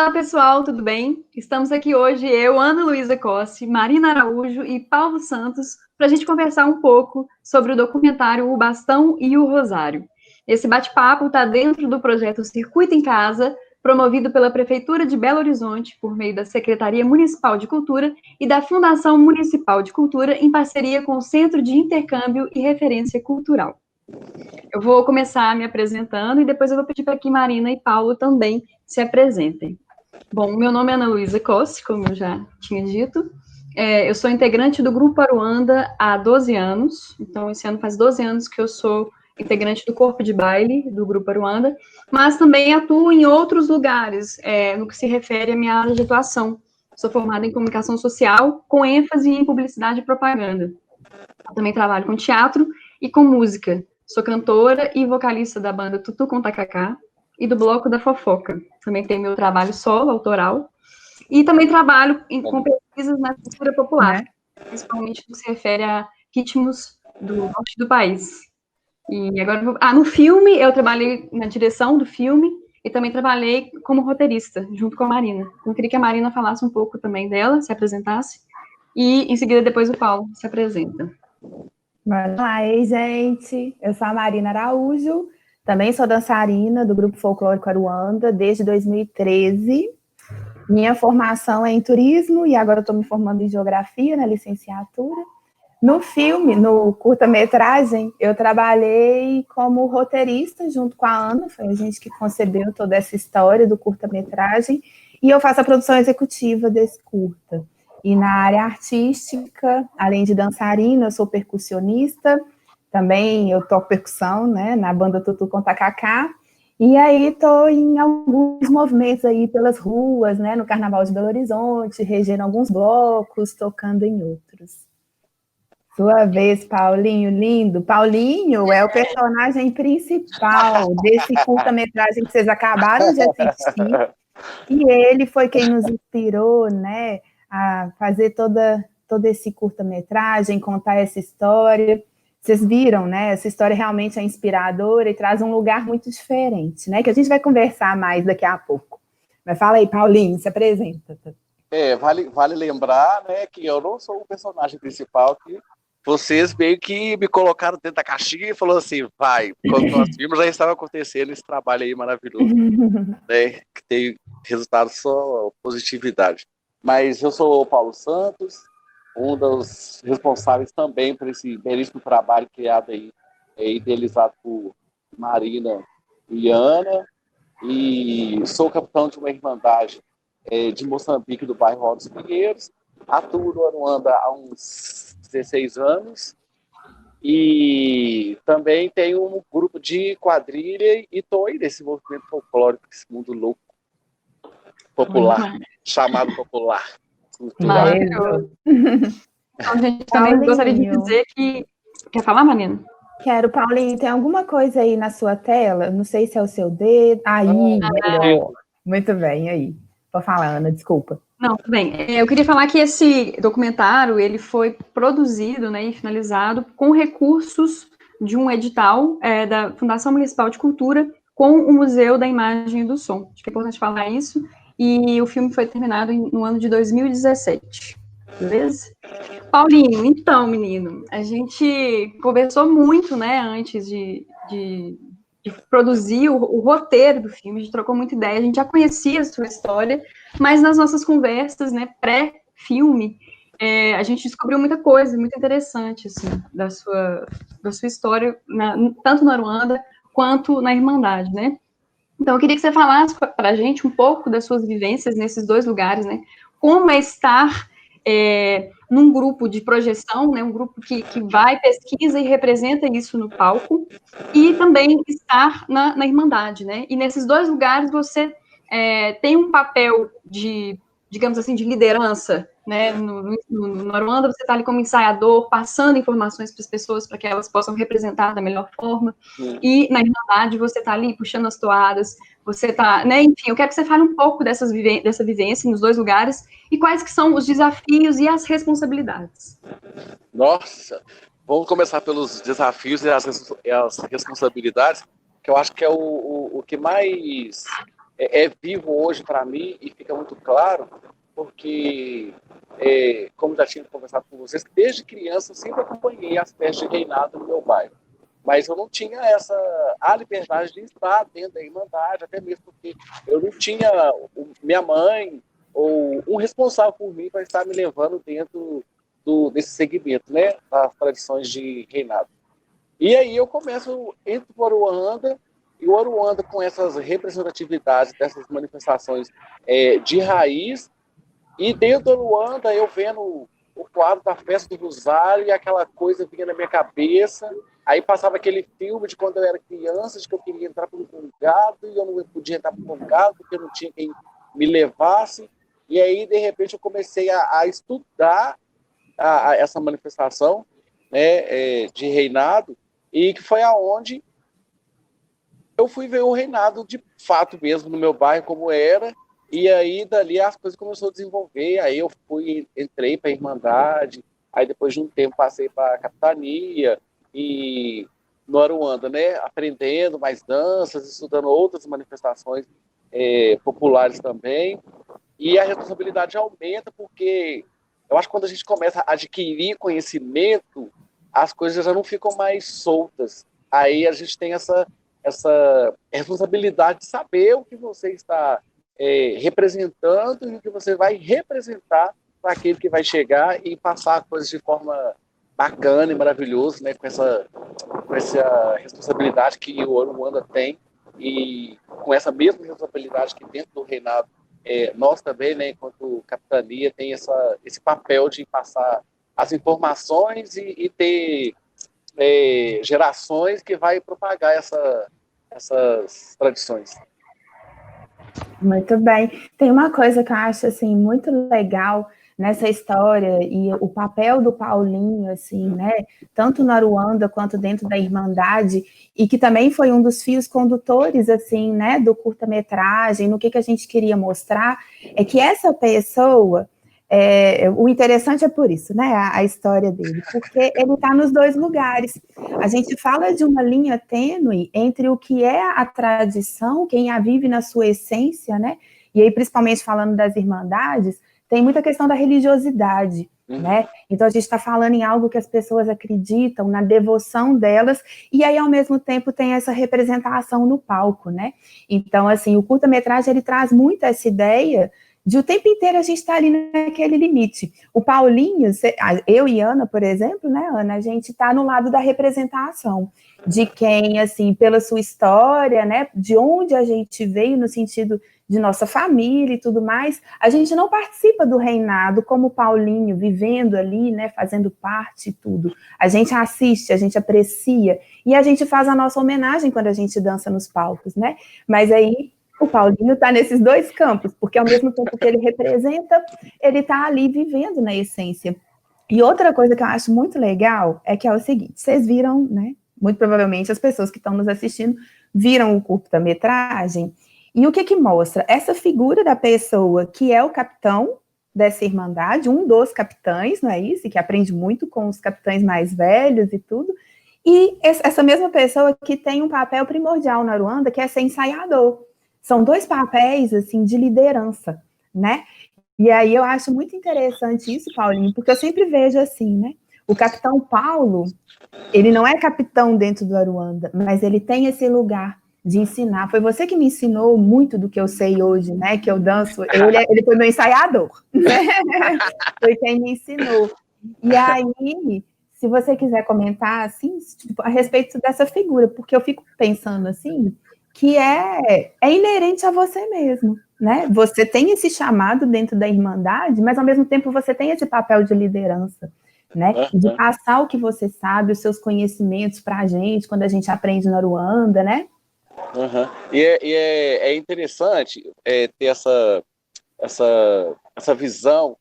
Olá, pessoal, tudo bem? Estamos aqui hoje, eu, Ana Luísa Cosse, Marina Araújo e Paulo Santos, para a gente conversar um pouco sobre o documentário O Bastão e o Rosário. Esse bate-papo está dentro do projeto Circuito em Casa, promovido pela Prefeitura de Belo Horizonte, por meio da Secretaria Municipal de Cultura e da Fundação Municipal de Cultura, em parceria com o Centro de Intercâmbio e Referência Cultural. Eu vou começar me apresentando e depois eu vou pedir para que Marina e Paulo também se apresentem. Bom, meu nome é Ana Luísa Cosse, como eu já tinha dito. Eu sou integrante do Grupo Aruanda há 12 anos, então esse ano faz 12 anos que eu sou integrante do corpo de baile do Grupo Aruanda, mas também atuo em outros lugares, no que se refere à minha área de atuação. Sou formada em comunicação social, com ênfase em publicidade e propaganda. Eu também trabalho com teatro e com música. Sou cantora e vocalista da banda Tutu com Tacacá e do Bloco da Fofoca. Também tenho meu trabalho solo, autoral. E também trabalho com pesquisas na cultura popular, principalmente no que se refere a ritmos do norte do país. E agora, no filme, eu trabalhei na direção do filme e também trabalhei como roteirista, junto com a Marina. Então, eu queria que a Marina falasse um pouco também dela, se apresentasse, e em seguida depois o Paulo se apresenta. Olá, gente. Eu sou a Marina Araújo, também sou dançarina do Grupo Folclórico Aruanda desde 2013. Minha formação é em turismo e agora estou me formando em geografia, na licenciatura. No filme, no curta-metragem, eu trabalhei como roteirista junto com a Ana, foi a gente que concebeu toda essa história do curta-metragem, e eu faço a produção executiva desse curta. E na área artística, além de dançarina, eu sou percussionista, também eu toco percussão, né, na banda Tutu com Tacacá, e aí estou em alguns movimentos aí pelas ruas, né, no Carnaval de Belo Horizonte, regendo alguns blocos, tocando em outros. Sua vez, Paulinho, lindo. Paulinho é o personagem principal desse curta-metragem que vocês acabaram de assistir, e ele foi quem nos inspirou, né, a fazer todo esse curta-metragem, contar essa história. Vocês viram, né? Essa história realmente é inspiradora e traz um lugar muito diferente, né? Que a gente vai conversar mais daqui a pouco. Mas fala aí, Paulinho, se apresenta. Vale lembrar, né, que eu não sou o personagem principal, que vocês meio que me colocaram dentro da caixinha e falou assim, vai. Quando nós vimos, já estava acontecendo esse trabalho aí maravilhoso, né? Que tem resultado só positividade. Mas eu sou o Paulo Santos, um dos responsáveis também por esse belíssimo trabalho criado aí, idealizado por Marina e Ana, e sou capitão de uma irmandade de Moçambique, do bairro Altos Pinheiros, atuo no Aruanda há uns 16 anos, e também tenho um grupo de quadrilha e estou aí nesse movimento folclórico, esse mundo louco, popular, chamado popular. Maravilhoso. Então, a gente também Paulinho, gostaria de dizer que... Quer falar, Marina? Quero, Paulinho, tem alguma coisa aí na sua tela? Não sei se é o seu dedo. Aí, melhor. Muito bem, aí. Vou falar, Ana, desculpa. Não, tudo bem. Eu queria falar que esse documentário, ele foi produzido, né, e finalizado com recursos de um edital da Fundação Municipal de Cultura com o Museu da Imagem e do Som. Acho que é importante falar isso. E o filme foi terminado no ano de 2017. Beleza? Paulinho, então, menino, a gente conversou muito, né, antes de produzir o roteiro do filme, a gente trocou muita ideia, a gente já conhecia a sua história, mas nas nossas conversas, né, pré-filme, a gente descobriu muita coisa, muito interessante, assim, da sua história, tanto na Aruanda quanto na Irmandade, né? Então, eu queria que você falasse para a gente um pouco das suas vivências nesses dois lugares, né? Como é estar num grupo de projeção, né? Um grupo que vai, pesquisa e representa isso no palco, e também estar na Irmandade, né? E nesses dois lugares você tem um papel de, digamos assim, de liderança, né? No Aruanda você está ali como ensaiador, passando informações para as pessoas para que elas possam representar da melhor forma, e na Irmandade você está ali puxando as toadas, você está, né? Enfim, eu quero que você fale um pouco dessa vivência nos dois lugares e quais que são os desafios e as responsabilidades. Nossa, vamos começar pelos desafios e as responsabilidades, que eu acho que é o que mais é vivo hoje para mim e fica muito claro, porque, como já tinha conversado com vocês, desde criança eu sempre acompanhei as festas de reinado no meu bairro. Mas eu não tinha a liberdade de estar dentro da Irmandade, até mesmo porque eu não tinha minha mãe ou um responsável por mim para estar me levando dentro desse segmento, né, das tradições de reinado. E aí eu começo, entro para o Aruanda, e o Aruanda com essas representatividades, dessas manifestações de raiz, e dentro do Aruanda eu vendo o quadro da Festa do Rosário e aquela coisa vinha na minha cabeça, aí passava aquele filme de quando eu era criança, de que eu queria entrar para um congado e eu não podia entrar para um congado porque eu não tinha quem me levasse, e aí de repente eu comecei a estudar essa manifestação, né, de reinado, e que foi aonde eu fui ver o reinado de fato mesmo no meu bairro como era, e aí dali as coisas começaram a desenvolver, aí eu entrei para a Irmandade, aí depois de um tempo passei para a capitania, e no Aruanda, né, aprendendo mais danças, estudando outras manifestações populares também, e a responsabilidade aumenta porque eu acho que quando a gente começa a adquirir conhecimento, as coisas já não ficam mais soltas. Aí a gente tem essa responsabilidade de saber o que você está representando e o que você vai representar para aquele que vai chegar e passar coisas de forma bacana e maravilhosa, né, com essa responsabilidade que o Aruanda tem e com essa mesma responsabilidade que dentro do reinado nós também, né, enquanto capitania, tem esse papel de passar as informações e ter gerações que vai propagar essas tradições. Muito bem. Tem uma coisa que eu acho assim muito legal nessa história e o papel do Paulinho, assim, né? Tanto na Aruanda quanto dentro da Irmandade, e que também foi um dos fios condutores, assim, né? Do curta-metragem, no que a gente queria mostrar, é que essa pessoa, o interessante é por isso, né? A história dele, porque ele está nos dois lugares. A gente fala de uma linha tênue entre o que é a tradição, quem a vive na sua essência, né? E aí, principalmente falando das irmandades, tem muita questão da religiosidade, né? Então a gente está falando em algo que as pessoas acreditam, na devoção delas, e aí ao mesmo tempo tem essa representação no palco, né? Então, assim, o curta-metragem ele traz muito essa ideia de o tempo inteiro a gente está ali naquele limite. O Paulinho, eu e Ana, por exemplo, né, Ana, a gente está no lado da representação, de quem, assim, pela sua história, né, de onde a gente veio, no sentido de nossa família e tudo mais, a gente não participa do reinado como o Paulinho, vivendo ali, né, fazendo parte e tudo. A gente assiste, a gente aprecia, e a gente faz a nossa homenagem quando a gente dança nos palcos, né? Mas aí o Paulinho está nesses dois campos, porque ao mesmo tempo que ele representa, ele está ali vivendo na essência. E outra coisa que eu acho muito legal é que é o seguinte, vocês viram, né? Muito provavelmente as pessoas que estão nos assistindo viram o curta-metragem, e o que mostra? Essa figura da pessoa que é o capitão dessa irmandade, um dos capitães, não é isso? E que aprende muito com os capitães mais velhos e tudo, e essa mesma pessoa que tem um papel primordial na Aruanda, que é ser ensaiador. São dois papéis, assim, de liderança, né? E aí eu acho muito interessante isso, Paulinho, porque eu sempre vejo assim, né? O capitão Paulo, ele não é capitão dentro do Aruanda, mas ele tem esse lugar de ensinar. Foi você que me ensinou muito do que eu sei hoje, né? Que eu danço. Ele foi meu ensaiador, né? Foi quem me ensinou. E aí, se você quiser comentar, assim, tipo, a respeito dessa figura, porque eu fico pensando, assim, que é inerente a você mesmo, né? Você tem esse chamado dentro da Irmandade, mas ao mesmo tempo você tem esse papel de liderança, né? De passar o que você sabe, os seus conhecimentos para a gente, quando a gente aprende na Aruanda, né? E é interessante ter essa visão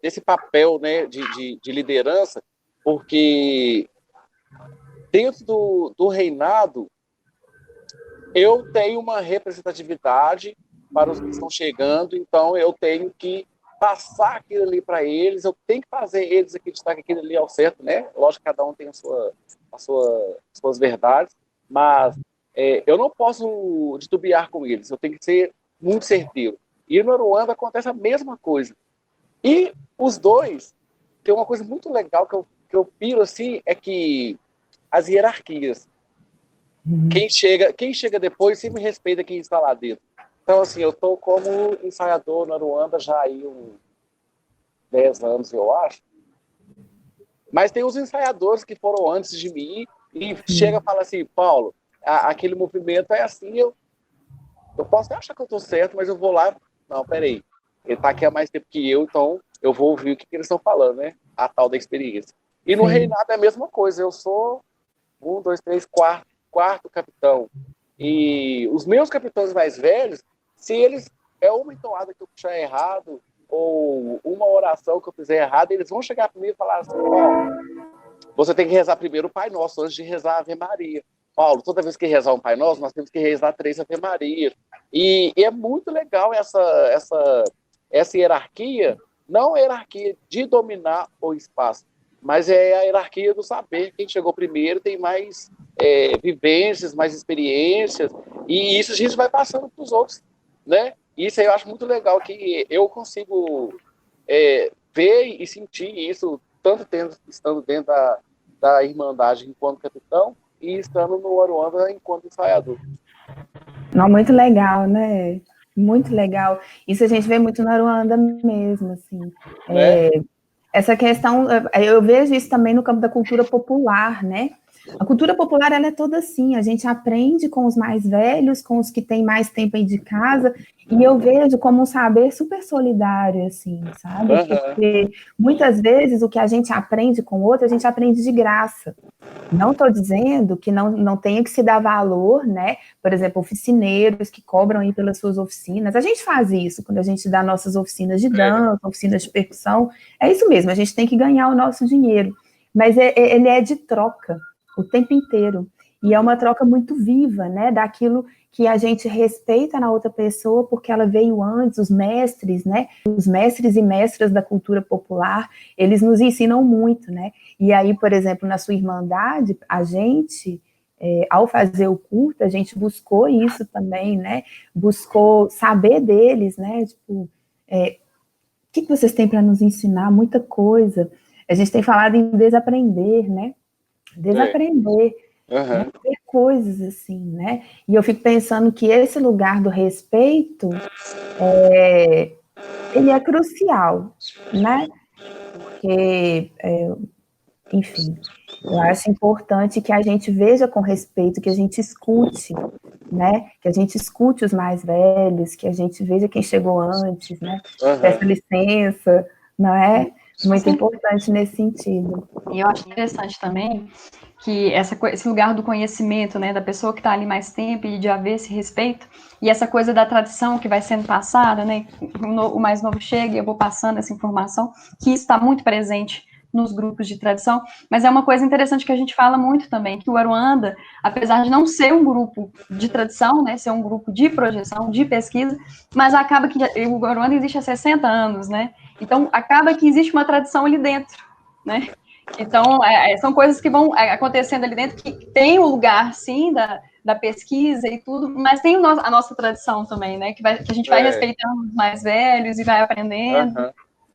desse papel, né, de liderança, porque dentro do reinado eu tenho uma representatividade para os que estão chegando, então eu tenho que passar aquilo ali para eles, eu tenho que fazer eles acreditar que aquilo ali é o certo, né? Lógico que cada um tem suas verdades, mas eu não posso titubear com eles, eu tenho que ser muito certeiro. E no Aruanda acontece a mesma coisa. E os dois, tem uma coisa muito legal que eu piro assim, é que as hierarquias. Quem chega depois sempre respeita quem está lá dentro. Então, assim, eu estou como ensaiador no Aruanda já aí uns 10 anos, eu acho. Mas tem os ensaiadores que foram antes de mim e chega e fala assim, Paulo, aquele movimento é assim, eu posso até achar que eu estou certo, mas eu vou lá, não, peraí, ele está aqui há mais tempo que eu, então eu vou ouvir o que eles estão falando, né? A tal da experiência. E no reinado é a mesma coisa, eu sou 1, 2, 3, quarto capitão. E os meus capitães mais velhos, se eles é uma entoada que eu puxar errado, ou uma oração que eu fizer errado, eles vão chegar para mim e falar assim, você tem que rezar primeiro o Pai Nosso antes de rezar a Ave Maria. Paulo, toda vez que rezar um Pai Nosso, nós temos que rezar 3 Ave Maria. E é muito legal essa hierarquia, não a hierarquia de dominar o espaço, mas é a hierarquia do saber. Quem chegou primeiro tem mais vivências, mais experiências, e isso a gente vai passando para os outros, né? Isso aí eu acho muito legal, que eu consigo ver e sentir isso, tanto estando dentro da Irmandade enquanto capitão, e estando no Aruanda enquanto ensaiador. Não, muito legal, né? Muito legal. Isso a gente vê muito no Aruanda mesmo, assim. Né? Essa questão, eu vejo isso também no campo da cultura popular, né? A cultura popular, ela é toda assim, a gente aprende com os mais velhos, com os que têm mais tempo aí de casa, e eu vejo como um saber super solidário, assim, sabe? Porque muitas vezes o que a gente aprende com o outro, a gente aprende de graça. Não estou dizendo que não tenha que se dar valor, né? Por exemplo, oficineiros que cobram aí pelas suas oficinas. A gente faz isso quando a gente dá nossas oficinas de dança, oficinas de percussão. É isso mesmo, a gente tem que ganhar o nosso dinheiro. Mas ele é de troca o tempo inteiro. E é uma troca muito viva, né? Daquilo que a gente respeita na outra pessoa, porque ela veio antes, os mestres, né? Os mestres e mestras da cultura popular, eles nos ensinam muito, né? E aí, por exemplo, na sua Irmandade, a gente, ao fazer o curta, a gente buscou isso também, né? Buscou saber deles, né? Tipo, o que vocês têm para nos ensinar? Muita coisa. A gente tem falado em desaprender, né? Desaprender. Né, ter coisas assim, né? E eu fico pensando que esse lugar do respeito ele é crucial, né? Porque, enfim, eu acho importante que a gente veja com respeito, que a gente escute, né? Que a gente escute os mais velhos, que a gente veja quem chegou antes, né? Peça licença, não é? Muito importante nesse sentido. E eu acho interessante também que esse lugar do conhecimento, né, da pessoa que está ali mais tempo e de haver esse respeito, e essa coisa da tradição que vai sendo passada, né, o mais novo chega e eu vou passando essa informação, que isso está muito presente nos grupos de tradição, mas é uma coisa interessante que a gente fala muito também, que o Aruanda, apesar de não ser um grupo de tradição, né, ser um grupo de projeção, de pesquisa, mas acaba que o Aruanda existe há 60 anos, né, então acaba que existe uma tradição ali dentro, né. Então, são coisas que vão acontecendo ali dentro, que tem o lugar, sim, da pesquisa e tudo, mas tem a nossa tradição também, né? Que a gente vai respeitando os mais velhos e vai aprendendo,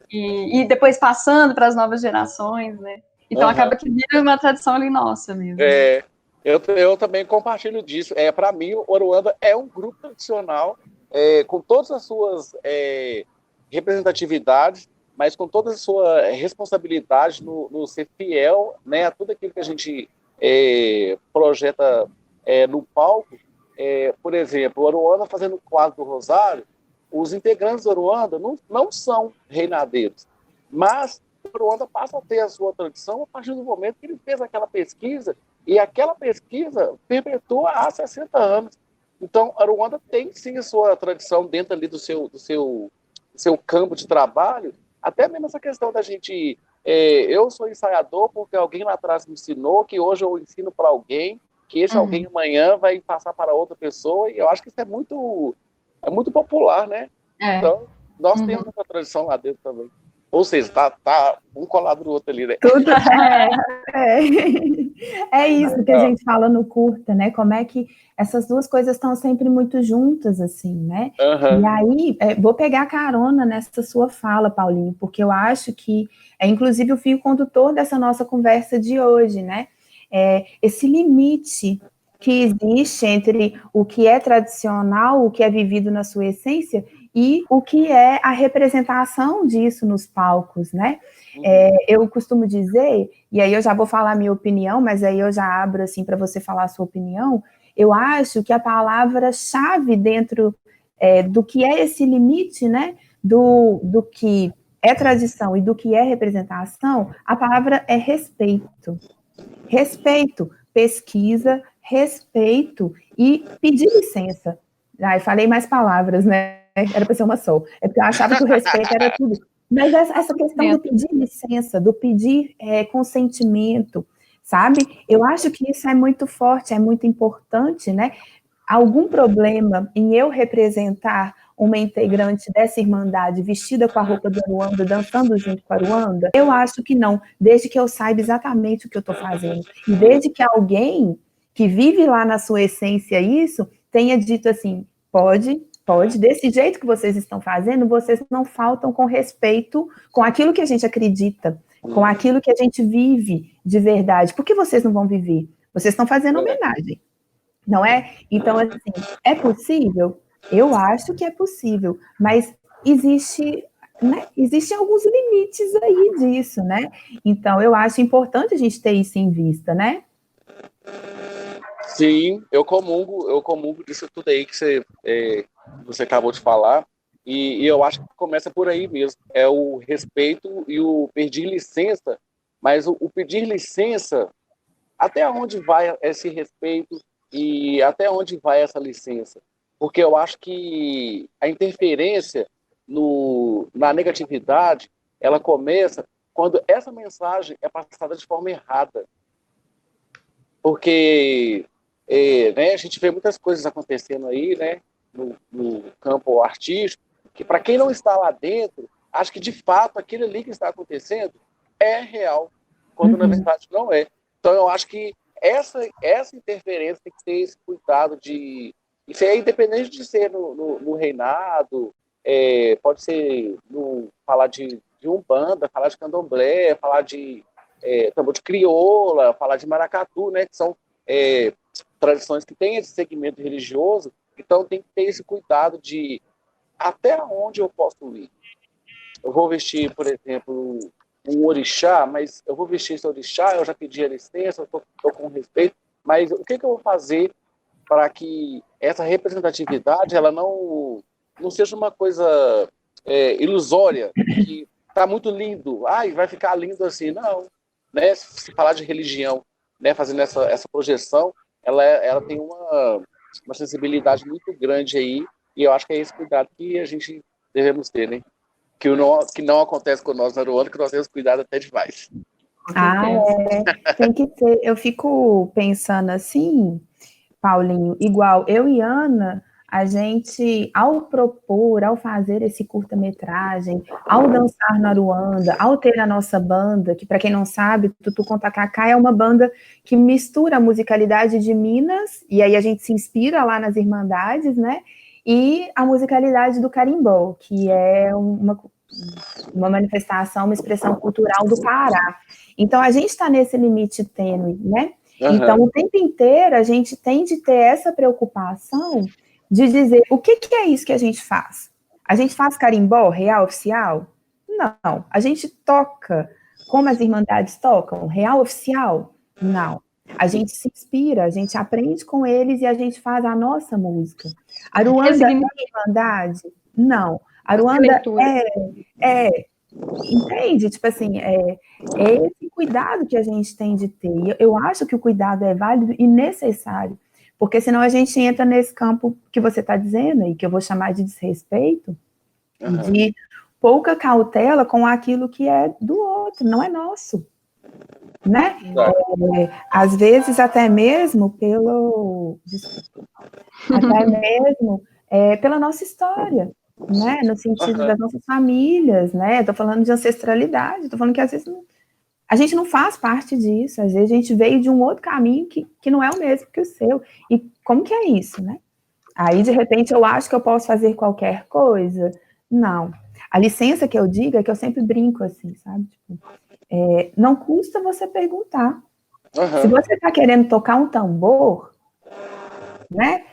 e depois passando para as novas gerações, né? Então, acaba que vira uma tradição ali nossa mesmo. Eu também compartilho disso. Para mim, o Aruanda é um grupo tradicional, com todas as suas representatividades, mas com toda a sua responsabilidade no ser fiel, né, a tudo aquilo que a gente projeta no palco. Por exemplo, o Aruanda fazendo o quadro do Rosário, os integrantes do Aruanda não são reinadeiros, mas o Aruanda passa a ter a sua tradição a partir do momento que ele fez aquela pesquisa, e aquela pesquisa perpetua há 60 anos. Então, a Aruanda tem sim a sua tradição dentro ali do seu campo de trabalho. Até mesmo essa questão da gente... eu sou ensaiador porque alguém lá atrás me ensinou, que hoje eu ensino para alguém, que esse alguém amanhã vai passar para outra pessoa, e eu acho que isso é muito popular, né? Então, nós temos essa tradição lá dentro também. Ou seja, tá um colado no outro ali, né? Tudo É isso que a gente fala no curta, né? Como é que essas duas coisas estão sempre muito juntas, assim, né? Uhum. E aí, vou pegar carona nessa sua fala, Paulinho, porque eu acho que é inclusive o fio condutor dessa nossa conversa de hoje, né? Esse limite que existe entre o que é tradicional, o que é vivido na sua essência, e o que é a representação disso nos palcos, né? Eu costumo dizer, e aí eu já vou falar a minha opinião, mas aí eu já abro assim para você falar a sua opinião. Eu acho que a palavra-chave dentro do que é esse limite, né? Do que é tradição e do que é representação, a palavra é respeito. Respeito, pesquisa, respeito e pedir licença. Ai, falei mais palavras, né? Era para ser uma só. É porque eu achava que o respeito era tudo. Mas essa questão do pedir licença, do pedir consentimento, sabe? Eu acho que isso é muito forte, é muito importante, né? Algum problema em eu representar uma integrante dessa irmandade vestida com a roupa do Aruanda, dançando junto com a Aruanda? Eu acho que não, desde que eu saiba exatamente o que eu estou fazendo. E desde que alguém que vive lá na sua essência isso, tenha dito assim, pode, desse jeito que vocês estão fazendo, vocês não faltam com respeito com aquilo que a gente acredita, com aquilo que a gente vive de verdade. Por que vocês não vão viver? Vocês estão fazendo homenagem, não é? Então, assim, é possível? Eu acho que é possível, mas existem alguns limites aí disso, né? Então, eu acho importante a gente ter isso em vista, né? Sim, eu comungo disso tudo aí que você acabou de falar, e eu acho que começa por aí mesmo, é o respeito e o pedir licença, mas o pedir licença, até onde vai esse respeito e até onde vai essa licença? Porque eu acho que a interferência na negatividade, ela começa quando essa mensagem é passada de forma errada. Porque né, a gente vê muitas coisas acontecendo aí, né, no campo artístico, que para quem não está lá dentro, acha que de fato aquilo ali que está acontecendo é real, quando na verdade não é. Então eu acho que essa interferência tem que ter esse cuidado de... Isso é independente de ser no reinado, pode ser falar de umbanda, falar de candomblé, falar de tambor de crioula, falar de maracatu, né, que são tradições que têm esse segmento religioso. Então tem que ter esse cuidado de até onde eu posso ir. Eu vou vestir, por exemplo, um orixá, mas eu vou vestir esse orixá, eu já pedi a licença, eu estou com respeito, mas o que eu vou fazer para que essa representatividade ela não seja uma coisa ilusória, que está muito lindo, vai ficar lindo assim, não. Né? Se falar de religião, né, fazendo essa projeção, ela tem uma sensibilidade muito grande aí, e eu acho que é esse cuidado que a gente devemos ter, né? Que não acontece com nós na Aruanda, que nós temos cuidado até demais. Tem que ter. Eu fico pensando assim, Paulinho, igual eu e Ana, a gente, ao propor, ao fazer esse curta-metragem, ao dançar na Aruanda, ao ter a nossa banda, que para quem não sabe, Tutu com Tacacá é uma banda que mistura a musicalidade de Minas, e aí a gente se inspira lá nas Irmandades, né? E a musicalidade do carimbó, que é uma manifestação, uma expressão cultural do Pará. Então, a gente está nesse limite tênue, né? Então, o tempo inteiro, a gente tem de ter essa preocupação de dizer o que é isso que a gente faz. A gente faz carimbó real, oficial? Não. A gente toca como as Irmandades tocam? Real, oficial? Não. A gente se inspira, a gente aprende com eles e a gente faz a nossa música. Aruanda é Irmandade? Não. Aruanda entende? Tipo assim, é esse cuidado que a gente tem de ter. Eu acho que o cuidado é válido e necessário, porque senão a gente entra nesse campo que você está dizendo, e que eu vou chamar de desrespeito, de pouca cautela com aquilo que é do outro, não é nosso. Né? Às vezes até mesmo pela nossa história, né? No sentido das nossas famílias, né? Estou falando de ancestralidade, estou falando que às vezes A gente não faz parte disso, às vezes a gente veio de um outro caminho que não é o mesmo que o seu. E como que é isso, né? Aí, de repente, eu acho que eu posso fazer qualquer coisa. Não. A licença que eu digo é que eu sempre brinco assim, sabe? Tipo, não custa você perguntar. Uhum. Se você está querendo tocar um tambor, né?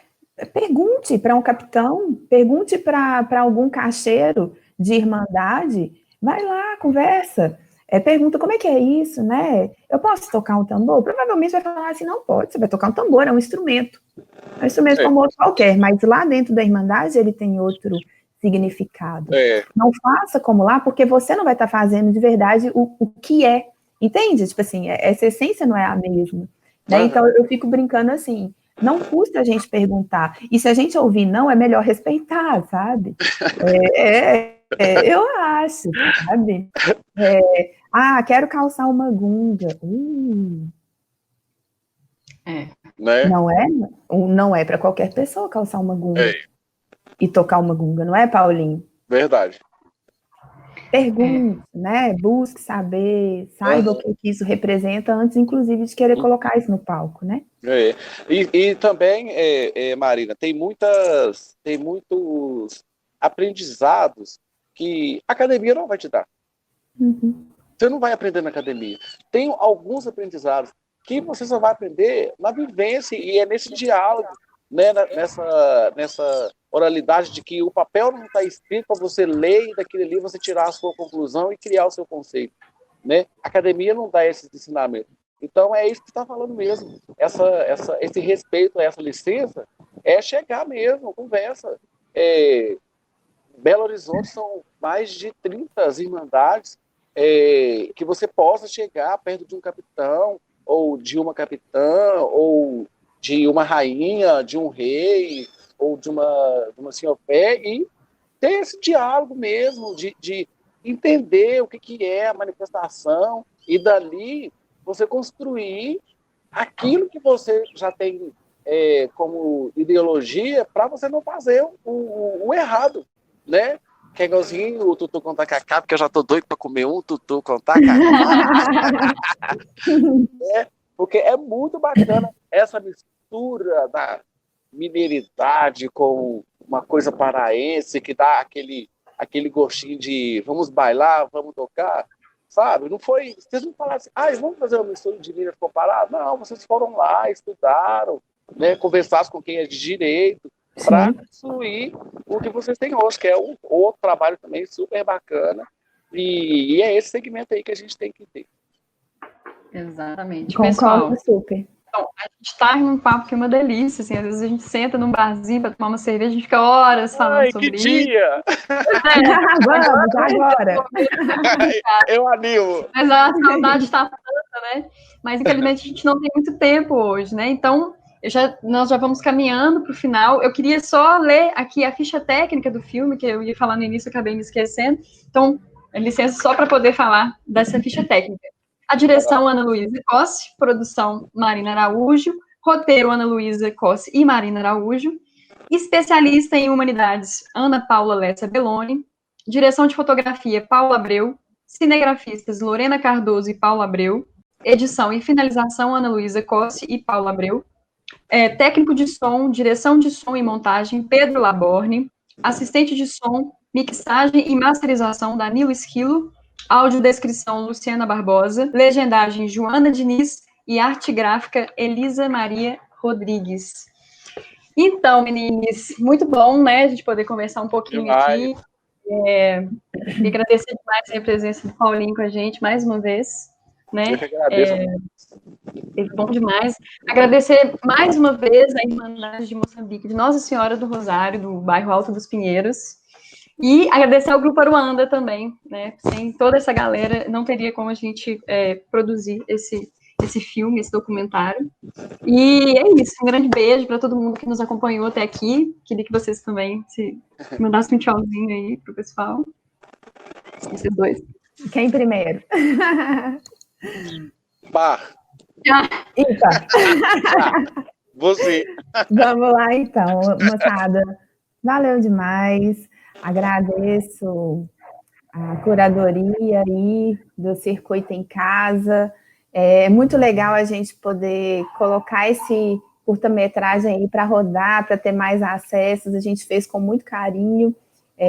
Pergunte para um capitão, pergunte para algum caixeiro de irmandade, vai lá, conversa. Pergunta como é que é isso, né? Eu posso tocar um tambor? Provavelmente vai falar assim, não pode, você vai tocar um tambor, é um instrumento. É um instrumento como outro qualquer, mas lá dentro da Irmandade ele tem outro significado. Não faça como lá, porque você não vai estar fazendo de verdade o que é. Entende? Tipo assim, essa essência não é a mesma. Né? Então eu fico brincando assim, não custa a gente perguntar. E se a gente ouvir não, é melhor respeitar, sabe? Eu acho, sabe? Quero calçar uma gunga. Né? Não é para qualquer pessoa calçar uma gunga e tocar uma gunga, não é, Paulinho? Verdade. Pergunte, né? Busque saber, saiba o que isso representa antes, inclusive, de querer colocar isso no palco, né? E também, Marina, tem muitos aprendizados que a academia não vai te dar. Uhum. Você não vai aprender na academia. Tem alguns aprendizados que você só vai aprender na vivência, e é nesse diálogo, né, nessa oralidade de que o papel não está escrito para você ler e daquele ali você tirar a sua conclusão e criar o seu conceito. Né? A academia não dá esse ensinamento. Então é isso que você está falando mesmo. Esse respeito a essa licença é chegar mesmo, conversa. Belo Horizonte são mais de 30 irmandades que você possa chegar perto de um capitão, ou de uma capitã, ou de uma rainha, de um rei, ou de uma senhor-pé, e ter esse diálogo mesmo, de entender o que é a manifestação, e dali você construir aquilo que você já tem como ideologia, para você não fazer o errado, né? Que é igualzinho o tutu com tacacá, porque eu já tô doido para comer um tutu com tacacá. Porque é muito bacana essa mistura da mineiridade com uma coisa paraense, que dá aquele gostinho de vamos bailar, vamos tocar, sabe? Não foi, vocês não falaram assim, vamos fazer uma mistura de Minas comparada? Não, vocês foram lá, estudaram, né, conversaram com quem é de direito, para construir o que vocês têm hoje, que é um outro trabalho também super bacana, e é esse segmento aí que a gente tem que ter. Exatamente. Concordo, pessoal. super. Então, a gente está em um papo que é uma delícia, assim, às vezes a gente senta num barzinho para tomar uma cerveja, a gente fica horas falando sobre isso. Dia! Vamos, agora! Eu animo! Mas a saudade está tanta, né? Mas, infelizmente, a gente não tem muito tempo hoje, né? Então, nós já vamos caminhando para o final. Eu queria só ler aqui a ficha técnica do filme, que eu ia falar no início, acabei me esquecendo. Então, licença só para poder falar dessa ficha técnica. A direção, Ana Luísa Cossi, produção, Marina Araújo, roteiro, Ana Luísa Cossi e Marina Araújo, especialista em humanidades, Ana Paula Lessa Belloni, direção de fotografia, Paulo Abreu, cinegrafistas, Lorena Cardoso e Paulo Abreu, edição e finalização, Ana Luísa Cossi e Paulo Abreu, técnico de som, direção de som e montagem, Pedro Laborne, assistente de som, mixagem e masterização, Danilo Esquilo, audiodescrição, Luciana Barbosa, legendagem, Joana Diniz e arte gráfica, Elisa Maria Rodrigues. Então, meninas, muito bom, né, a gente poder conversar um pouquinho aqui. Queria agradecer demais a presença do Paulinho com a gente, mais uma vez. Né? Eu que agradeço. Bom demais. Agradecer mais uma vez a Irmandade de Moçambique, de Nossa Senhora do Rosário, do bairro Alto dos Pinheiros. E agradecer ao Grupo Aruanda também, né? Sem toda essa galera, não teria como a gente produzir esse filme, esse documentário. E é isso, um grande beijo para todo mundo que nos acompanhou até aqui. Queria que vocês também mandassem um tchauzinho aí pro pessoal. Esses dois. Quem primeiro? Eita. Você. Vamos lá, então, moçada. Valeu demais. Agradeço a curadoria aí do Circuito em Casa. É muito legal a gente poder colocar esse curta-metragem aí para rodar, para ter mais acessos. A gente fez com muito carinho.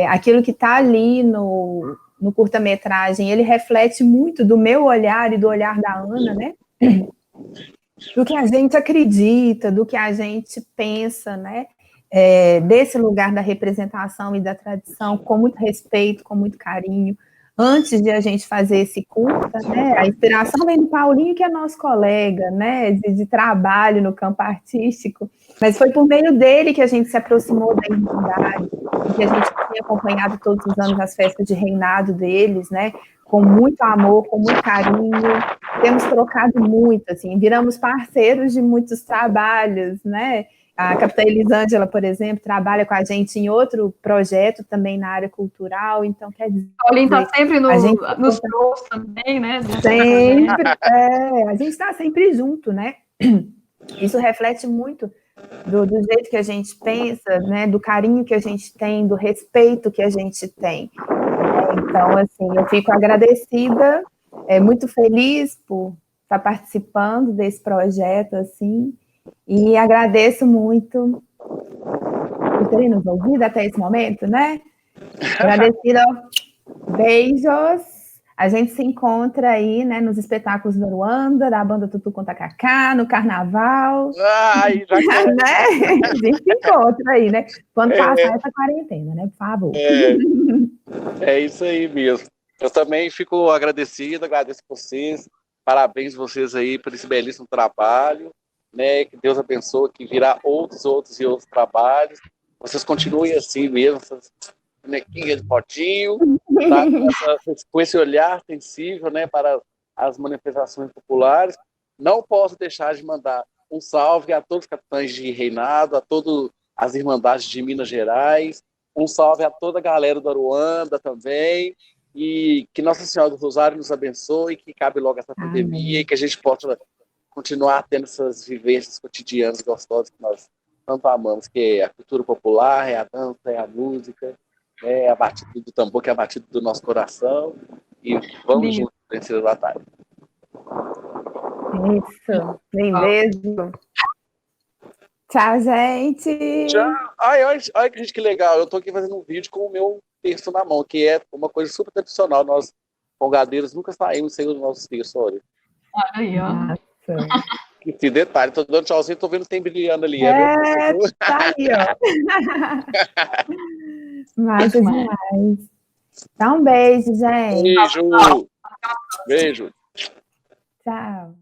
Aquilo que está ali no curta-metragem, ele reflete muito do meu olhar e do olhar da Ana, né? Do que a gente acredita, do que a gente pensa, né? Desse lugar da representação e da tradição, com muito respeito, com muito carinho. Antes de a gente fazer esse curta, né, a inspiração vem do Paulinho, que é nosso colega, né, de trabalho no campo artístico, mas foi por meio dele que a gente se aproximou da Irmandade, que a gente tinha acompanhado todos os anos as festas de reinado deles, né, com muito amor, com muito carinho, temos trocado muito, assim, viramos parceiros de muitos trabalhos, né. A Capitã Elisângela, por exemplo, trabalha com a gente em outro projeto também na área cultural, então quer dizer... Paulinho está sempre nos shows também, né? Sempre, a gente está sempre junto, né? Isso reflete muito do jeito que a gente pensa, né? Do carinho que a gente tem, do respeito que a gente tem. Então, assim, eu fico agradecida, muito feliz por estar participando desse projeto, assim, e agradeço muito por terem nos ouvido até esse momento, né? Agradecida, beijos. A gente se encontra aí, né, nos espetáculos da Ruanda, da banda Tutu Conta Cacá, no carnaval. Ai, já quero. Né? A gente se encontra aí, né? Quando passar essa quarentena, né? Por favor. É isso aí mesmo. Eu também fico agradecido, agradeço vocês, parabéns vocês aí por esse belíssimo trabalho, né? Que Deus abençoe, que virá outros e outros trabalhos. Vocês continuem assim mesmo, essas bonequinhas de potinho, tá? Com esse olhar sensível, né, para as manifestações populares. Não posso deixar de mandar um salve a todos os capitães de reinado, a todas as irmandades de Minas Gerais, um salve a toda a galera da Ruanda também, e que Nossa Senhora do Rosário nos abençoe, que cabe logo essa pandemia e que a gente possa continuar tendo essas vivências cotidianas gostosas que nós tanto amamos, que é a cultura popular, é a dança, é a música, é a batida do tambor, que é a batida do nosso coração, e vamos juntos vencer a batalha. Isso, lindeza. Tchau, gente. Tchau. Ai, olha que legal, eu tô aqui fazendo um vídeo com o meu terço na mão, que é uma coisa super tradicional, nós folgadeiros nunca saímos sem os nossos terços, olha. Olha aí, ó. Nossa. Que detalhe, tô dando tchauzinho, tô vendo que tem brilhando ali. Tá aí, ó. Massa demais. Dá um beijo, gente. Beijo. Beijo. Tchau.